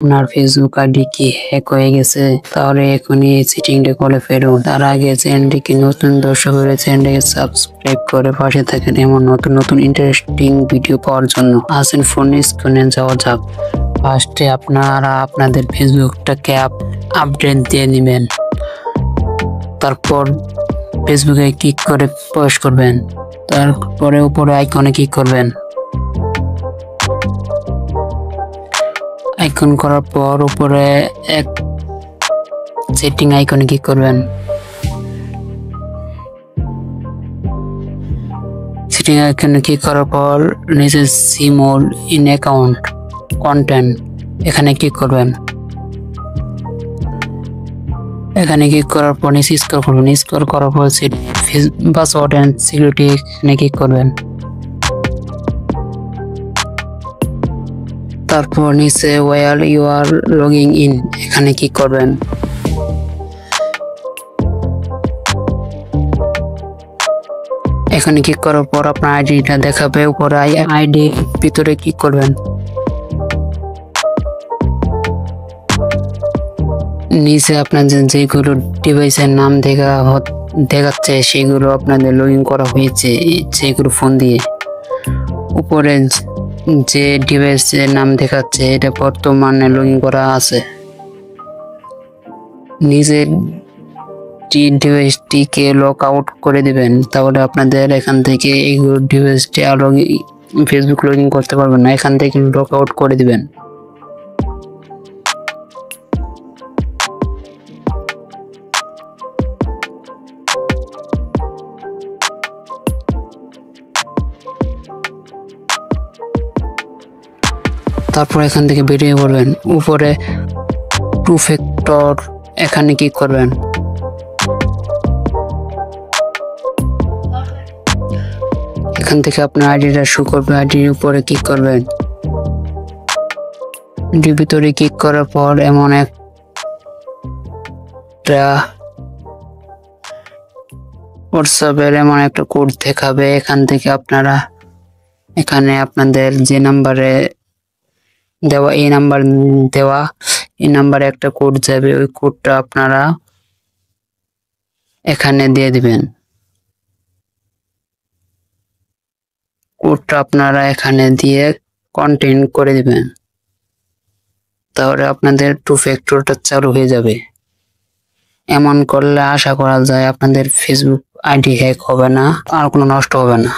আপনার Facebook ID কি hack হয়ে গেছে? তাহলে এখনই এই সেটিংটা করে ফেলুন। তার আগে চ্যানেলটিকে নতুন দর্শক হলে চ্যানেলটিকে সাবস্ক্রাইব করে পাশে থাকেন এমন নতুন নতুন ইন্টারেস্টিং ভিডিও পাওয়ার জন্য। আসেন ফোন স্ক্রিনে যাওয়া যাক। ফার্স্টে আপনারা আপনাদের ফেসবুকটাকে আপডেট দিয়ে নেবেন। তারপর ফেসবুকে ক্লিক করে প্রবেশ করবেন। তারপরে উপরে আইকনে ক্লিক করবেন। আইকন করার পর উপরে এক সেটিং আইকনে ক্লিক করবেন। সেটিং আইকনে ক্লিক করার পর নিচে see more in account content এখানে ক্লিক করবেন। এখানে ক্লিক করার পর নিচে স্ক্রল করবেন। স্ক্রল করার পর পাসওয়ার্ড এন্ড সিকিউরিটি এখানে ক্লিক করবেন। তারপর নিচে while you are logging in এখানে ক্লিক করবেন। এখানে ক্লিক করার পর আপনার আইডিটা দেখাবে। উপরে আইডি ভিতরে ক্লিক করবেন। নিচে আপনাদের যেগুলো ডিভাইসের নাম দেখাচ্ছে সেগুলো আপনাদের লগ ইন করা হয়েছে যেগুলো ফোন দিয়ে। উপরে যে ডিভাইসের নাম দেখাচ্ছে এটা বর্তমানে লগ ইন করা আছে। নিজের ডিভাইসটিকে লক আউট করে দিবেন, তাহলে আপনাদের এখান থেকে এইগুলো ডিভাইসটি আর ফেসবুক লগ ইন করতে পারবেন না। এখান থেকে লক আউট করে দিবেন। তারপর এখান থেকে বেরিয়ে পড়বেন। উপরে টু ফ্যাক্টর এখানে ক্লিক করবেন। এখান থেকে আপনার আইডিটা শো করবে। আইডির উপরে ক্লিক করবেন। আইডির ভিতরে ক্লিক করার পর এমন একটা হোয়াটসঅ্যাপের এমন একটা কোড দেখাবে। এখান থেকে আপনারা এখানে আপনাদের যে নাম্বারে দেওয়া এই নাম্বারে একটা কোড যাবে। ওই কোডটা আপনারা এখানে দিয়ে দিবেন। কোডটা আপনারা এখানে দিয়ে কন্টিনিউ করে দিবেন, তাহলে আপনাদের টু ফ্যাক্টরটা চালু হয়ে যাবে। এমন করলে আশা করা যায় আপনাদের ফেসবুক আইডি হ্যাক হবে না আর কোনো নষ্ট হবে না।